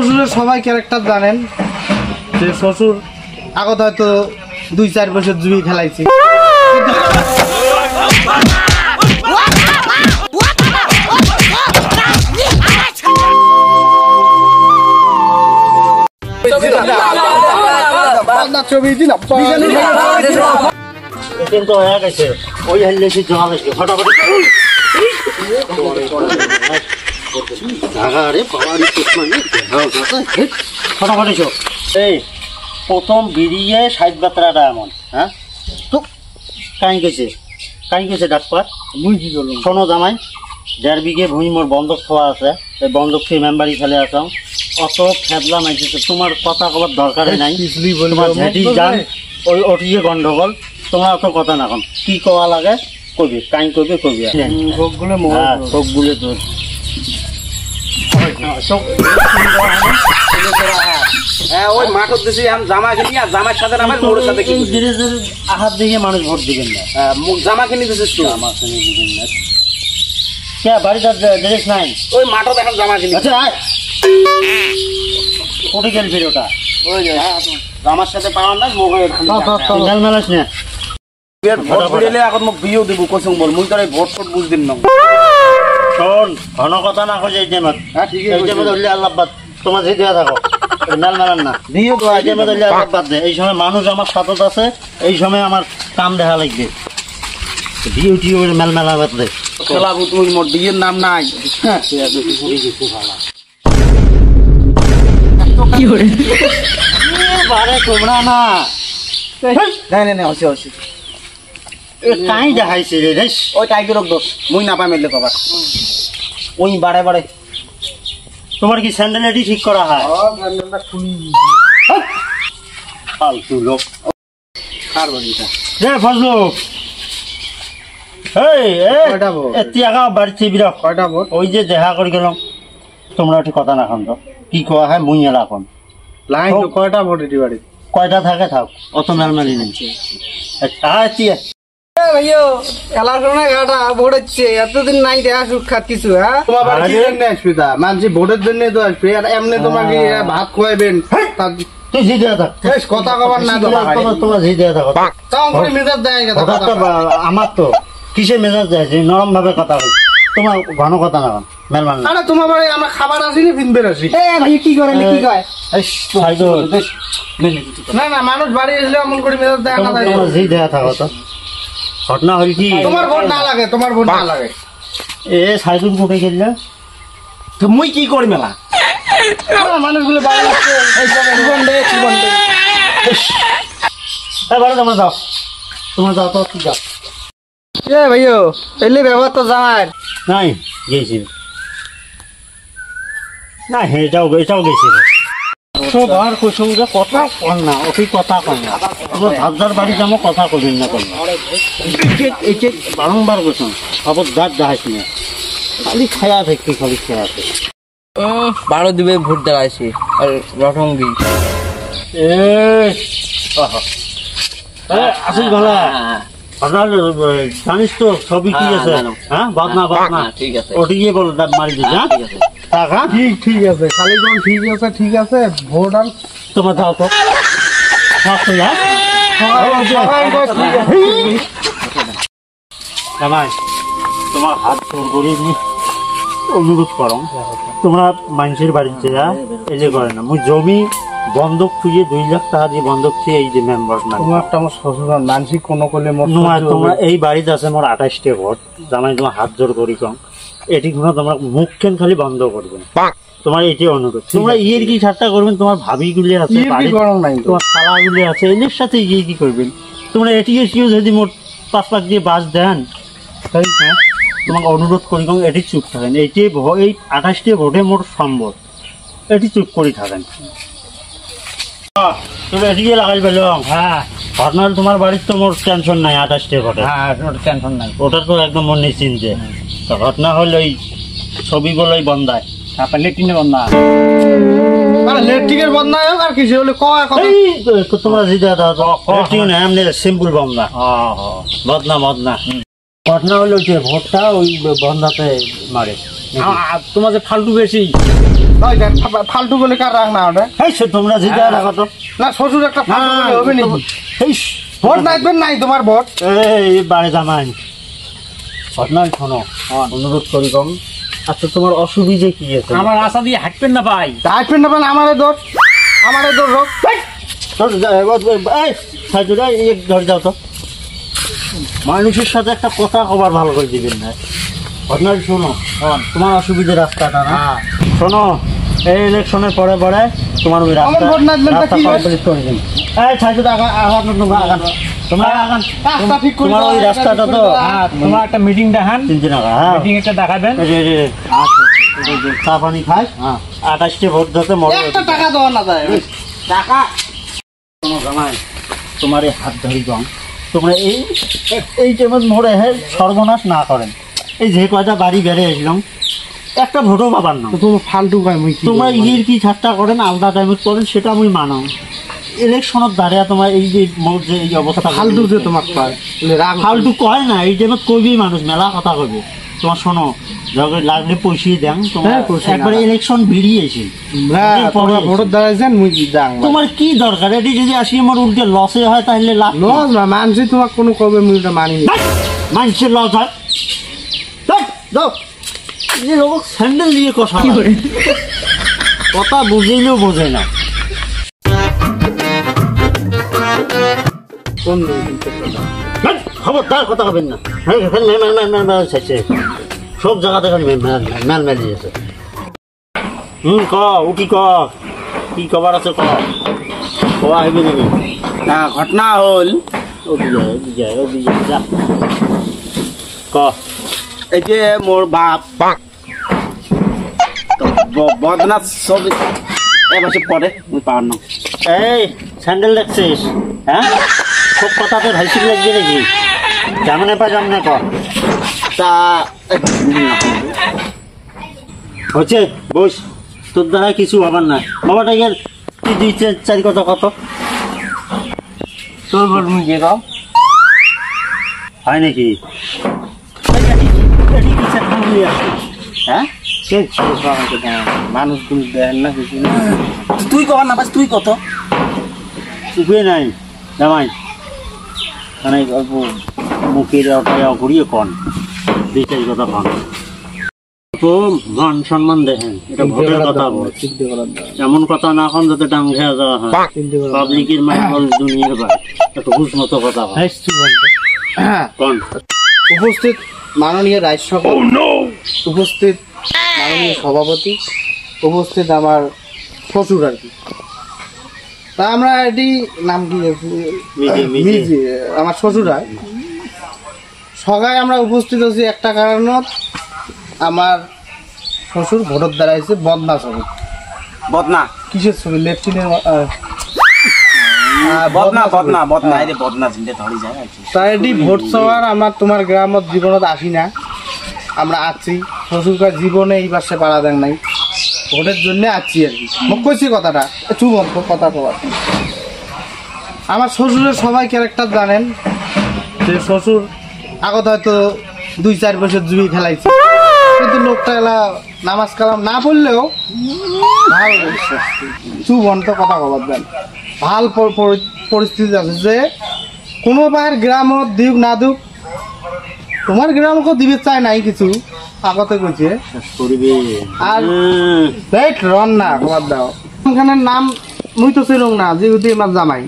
শ্বশুরের সবাই ক্যারেক্টার জানেন যে শ্বশুর আগত হয়তো 2-4 বছর জুড়ি খেলাইছি প্রথম বেরিয়ে 60 বাতরাটা এমন হ্যাঁ তো কাই গেছে ডাক্তার মুই কি করলাম শোনো জামাই 1.5 বিঘে ভূমি মোর বন্ধক খাওয়া আছে এই বন্ধক সেই মেম্বারি ফেলে আসাম অত ফেদলা মাইছে তোমার কথা কবার দরকারই নাই তোমার ঝেঁটি যান ওই ওটিয়ে গন্ডগোল তোমার অত কথা না কম কি কওয়া লাগে কবি কাই কবি সবগুলো তোর ওই মাঠত দিছি জামা কিনি আর জামার সাথে আমার মোড়ের সাথে কি ধীরে ধীরে আহাত দেখে মানুষ ভোট দিবেন না জামা কিনে দিছিস তুই জামা কিনে দিবেন না কে বাড়িতে ড্রেস নাই ওই মাঠত এখন জামা কিনি আচ্ছা কোটি গেল ফির ওটা ওই জামার সাথে পাওয়ার না মোগের গাল মেলাস না ভোট দিলে এখন মোক বিয়েও দিব কসম বল মুই তোর ভোট ফোট বুঝদিন না শোন ঘন কথা না কই এই টাইমত হ্যাঁ ঠিক এই টাইমত হইলে আল্লাহ বাদ তোমার যে দেয়া থাকো নাল মেলান না বিয়েও তো এই টাইমত হইলে আল্লাহ বাদ দে এই সময় মানুষ আমার সাথত আছে এই সময় আমার কাম দেখা লাগবে বিউটি ওর মেল মেলা বাদ দে খেলাবো তুমি মোর বিয়ের নাম নাই কি করে বারে তোমরা না নাই হসি কাই দেখাইছে রে রেস ওই টাইগেরক দোষ মুই না পাই মেলে কবার ওই বাড়ে তোমার কি স্যান্ডেলটি ঠিক করা হয় ফালতু লোক কার বাড়িটা রে ফজলু এই এতিয়াকা বাড়িতে বিরা কয়টা ভোট ওই যে দেখা করে গেলাম তোমরা একটু কথা না খান তো কি কোয়া হয় মুই এলা এখন লাইন তো কয়টা ভোট এটি বাড়ি কয়টা থাকে থাক অত মেলমেলি নেই এতিয়া ভাইও এলার কারণে গাটা ভোট হচ্ছে এতদিন নাই দেখা সুখ্যাত কিছু হ্যাঁ তোমার বাড়ি কি জন্য আসবে তা মানছি ভোটের জন্য তো আসবে আর এমনি তোমাকে ভাত খাওয়াবেন তুই জি দেয়া থাক কথা কবার না তোমার জি দেয়া থাক তাও করে মেজাজ দেয় আমার তো কিসে মেজাজ দেয় যে নরম ভাবে কথা বল তোমার ঘন কথা না মেলমান আরে তোমার বাড়ি আমরা খাবার আসিনি ফিনবের আসি ভাই কি করে কি কয় না মানুষ বাড়ি এসলে এমন করে মেজাজ দেয় না তোমার জি দেয়া থাকো তো ঘটনা হল কি তোমার ভোট না লাগে তোমার ভোট না লাগে এ সাইদুল কোটে গেলে তো মুই কি করি মেলা মানুষগুলো বাড়ি আসছে এবারে তোমরা যাও তো কি যাও ভাইও এলে ব্যবহার তো জানার নাই গেছি না এটাও গেছি সবার কুসুম যে কথা কর না ওই কথা কর না হাজার বাড়ি যাবো কথা কবিন না করবো বারংবার কুসুম খবর দাঁত দেখাইস না খালি খেয়া থাকবি খালি খেয়া থাকবি 12 দিবে ভোট দাঁড়াইছি আর রটং বি আসিস ভালা আপনার জানিস তো ছবি কি আছে হ্যাঁ বাদনা ঠিক আছে ওটিকে বল মারি দিস হ্যাঁ টাকা ঠিক আছে খালি যখন ঠিক আছে ভোট আর তোমার দাও তো তোমার হাত জোর করি অনুরোধ করো তোমরা মানুষের বাড়িতে এই যে করে না মুই জমি বন্ধক খুঁজে 2 লাখ টাকা দিয়ে বন্ধক ছিল এই যে মেম্বার না তোমার একটা আমার শ্বশুর মানসিক কোনো করলে তোমরা এই বাড়িতে আছে মোর 28টা ভোট জামাই তোমার হাত জোর করি কম এটি কোনো তোমরা মুখ কেন খালি বন্ধ করবে তোমার এটি অনুরোধ তোমরা ইয়ের কি ঠাট্টা করবেন তোমার ভাবিগুলি আছে তোমার খালাগুলি আছে এদের সাথে ইয়ে কি করবেন তোমরা এটি যদি মোট 5 লাখ দিয়ে বাস দেন তাই হ্যাঁ তোমাকে অনুরোধ করি কম এটি চুপ থাকেন এইটি এই 28টা ভোটে মোট সম্ভব এটি চুপ করে থাকেন তুমি এদিকে লাগাই পেলাম হ্যাঁ ঘটনার তোমার বাড়ির তো মোর টেনশন নাই 28টা ভোটে হ্যাঁ টেনশন নাই ওটার তো একদম মন নিশ্চিন্তে ঘটনা হলো এই ছবিগুলোই বন্ধায় আপনার লেট্রিনের বন্ধা লেট্রিনের বন্ধা হোক আর কিছু হলে তোমরা যেটা এমনি সিম্পল বন্ধা বদনা ঘটনা হলো যে ভোটটা ওই বন্ধাতে মারে তোমার যে ফালতু বেশি ওই দেখ, ফালতু বলে কার রাখ না ওটা। এই তোমরা যে যা রাখো তো না শ্বশুর একটা ফালতু বলে হবে নাকি? এই ভোট নাচবেন নাই তোমার ভোট। এই বাড়ি জামাই ঘটনায় শোনো, অনুরোধ করি কম। আচ্ছা তোমার অসুবিধে কি আছে? আমার রাস্তা দিয়ে হাঁটবেন না ভাই। হাঁটবেন না পান আমারে দোষ, আমারে দোষ হোক। ধরে যাও তো, মানুষের সাথে একটা কথা কবার ভালো করে দিবেন না। ঘটনায় শোনো, তোমার অসুবিধে রাস্তাটা না শোনো, এই ইলেকশনের পরে পরে তোমার ওই রাস্তা ভোট নাচবেন তা কি হয়? কমপ্লিট করে দিন। এই ছাইজুদা আগান, তোমরা আগান, তোমরা আগান। রাস্তা ঠিক করে তোমার দাও, ওই রাস্তাটা তো তোমার একটা মিটিং দেখান, চিনতে না, হ্যাঁ মিটিং একটা দেখাবেন। চা পানি খাই, 28টে ভোট দিতে মরে একটা টাকা দেওয়া না যায়। টাকা কোনো জামাই তোমার এই হাত ধরি গম, তোমরা এই টাইমে মোড়ে সর্বনাশ না করেন। এই যে কয়টা বাড়ি বেড়ে আসলাম, একটা ভোটও পাবার না। তুমি ফালতু গায় মুই কি তোমরা ইয়ের কি ঠাট্টা করেন, আলাদা টাইমে করেন, সেটা আমি মানাও। ইলেকশনের দাঁড়িয়ে তোমার এই যে মোট যে এই অবস্থা, ফালতু যে তোমার পায় রাগ ফালতু কয় না, এই টাইমে কইবি মানুষ মেলা কথা কইবে। তোমার শোনো, যখন লাগলে পয়সিয়ে দেন, তোমার হ্যাঁ, পয়সা একবারে না। ইলেকশন ভিড়িয়েছে। তোমরা ভোটের দাঁড়াইছেন মুই কি যাং তোমার কি দরকার? এটি যদি আসি আমার উল্টে লসে হয় তাহলে লাভ কি? লস না মানছি তোমার কোনো কবে মুই এটা মানি না। মানুষের লস হয়। যাও, এই লোক স্যান্ডেল দিয়ে কথা বলে। কথা বুঝেইলেও বোঝে না। কোন খবরদার কথা হবেন না। সব জায়গাতে মেল মেলি আছে। ক উঠি ক, কি খবর আছে ক, আহিবি নাকি? না ঘটনা হল অভিযান যা ক। এই যে মোর বাপ বদনা সব এবারে পড়ে মুই পার না। এই স্যান্ডেল দেখছিস? হ্যাঁ, সব কথাতে ভাইসিক লাগবে নাকি? জামনে পা জামনে ক। তা হচ্ছে বস, তোর দ্বারা কিছু হবার না। বাবাটাকে তুই 2-4 কথা কত তোর ভোট মুই যে গাও হয় নাকি? হ্যাঁ, মানুষ তুমি দেন না কিছু না। তুই কবার না পাস, তুই কত উপায় নাই জামাই, মানে অল্প মুখের ঘুরিয়ে কন 2-4 কথা কন। তো মান সম্মান দেখেন, এটা ভোটের কথা বল। এমন কথা না কন যাতে টাং খেয়া যাওয়া হয়। পাবলিকের মাইকল দুনিয়ার ভাই, একটু হুশ মতো কথা বল কন। উপস্থিত মাননীয় রাজ্যসভা, উপস্থিত মাননীয় সভাপতি, উপস্থিত আমার শ্বশুর আর কি। তা আমরা এটি নাম কি মিজি, আমার শ্বশুর হয়। সবাই আমরা উপস্থিত আছি একটা কারণত, আমার শ্বশুর ভোটের দাঁড়াইছে বদনা ছবি। বদনা কিসের ছবি? লেফটিনের বদনা বদনা বদনা এই বদনা জিন্দে ধরি যায় আর কি। তাই এটি ভোট চাওয়ার আমার তোমার গ্রামত জীবনত আসি না, আমরা আছি। শ্বশুরকার জীবনে এই পাশে পাড়া দেন নাই, ভোটের জন্য আছি আর কি। মোক কইছি কথাটা চুপ অল্প কথা কবার। আমার শ্বশুরের সবাই ক্যারেক্টার জানেন, যে শ্বশুর আগত হয়তো 2-4 বছর জুড়ি খেলাইছে, কিন্তু লোকটা এলা নামাজ কালাম না পড়লেও ভাল চুপ অন্ত কথা কবার দেন। ভাল পরিস্থিতি আছে যে কোনো পায়ের গ্রামত দিক না দিক, তোমার গ্রামকে দিবে চাই নাই কিছু আগতে কইছে। আর দেখ রন না খবর দাও, ওখানে নাম মুই তো ছিলাম না, যেহেতু আমার জামাই।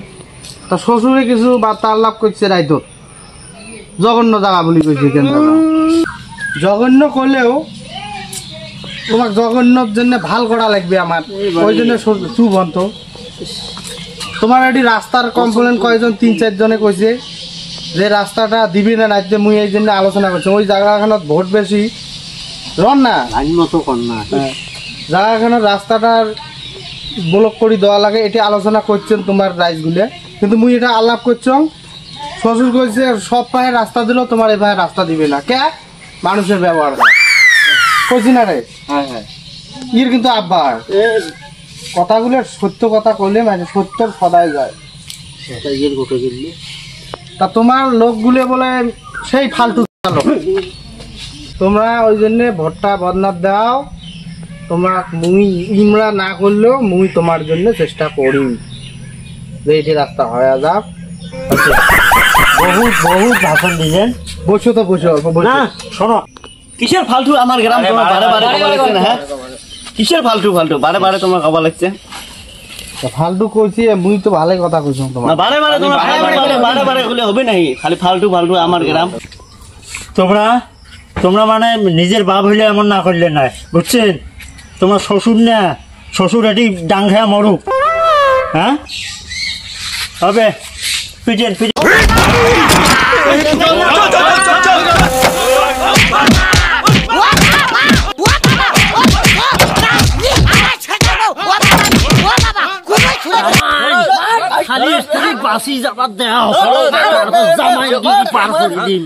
তা শ্বশুরে কিছু বার্তালাপ করছে রাইতো, জঘন্য জায়গা বলি কইছে। কেন জঘন্য করলেও তোমার জঘন্যর জন্য ভাল করা লাগবে আমার, ওই জন্য চুপ অন্ত। তোমার এটি রাস্তার কমপ্লেন কয়জন 3-4 জনে কইছে যে রাস্তাটা দিবি না না, মুই এই জন্য আলোচনা করছি। ওই জায়গাখানত ভোট বেশি রন না, আইন মতো কর না। জায়গাখানত রাস্তাটার ব্লক করে দেওয়া লাগে, এটি আলোচনা করছেন তোমার রাইজগুলো। কিন্তু মুই এটা আলাপ করছং, শ্বশুর কইছে সব পায়ে রাস্তা দিল, তোমার এই পায়ে রাস্তা দিবে না। কে মানুষের ব্যবহার কইছি না রে? ইর কিন্তু আব্বা কথাগুলো সত্য কথা কইলে মানে সত্যর সদাই যায়। তা তোমার লোকগুলো বলে সেই ফালতু লোক, তোমরা ওই জন্য ভোটটা বদনাথ দাও। তোমরা মুই ইমরা না করলেও মুই তোমার জন্য চেষ্টা করি যে এটি রাস্তা হয়ে যাক। বহুত বহুত ভাষণ দিলেন। বসো তো, বসো না শোনো, কিসের ফালতু আমার গ্রাম তোমার বারে বারে কবা লাগছে না? হ্যাঁ, কিসের ফালতু ফালতু বারে বারে তোমার কবা লাগছে? ফালতু কইছি, মুই তো ভালোই কথা কইছি তোমার। না বারে বারে তোমার বারে বারে বলে হবে নাই, খালি ফালতু ফালতু আমার গ্রাম। তোমরা মানে নিজের বাপ হইলে এমন না করলে না, বুঝছেন? তোমার শ্বশুর না, শ্বশুর এটি ডাং খেয়া মরুক। হ্যাঁ হবে, পিটেন পিটেন। খালি স্ত্রী বাসি যাবার দেওয়া জামাই পার করে দিন।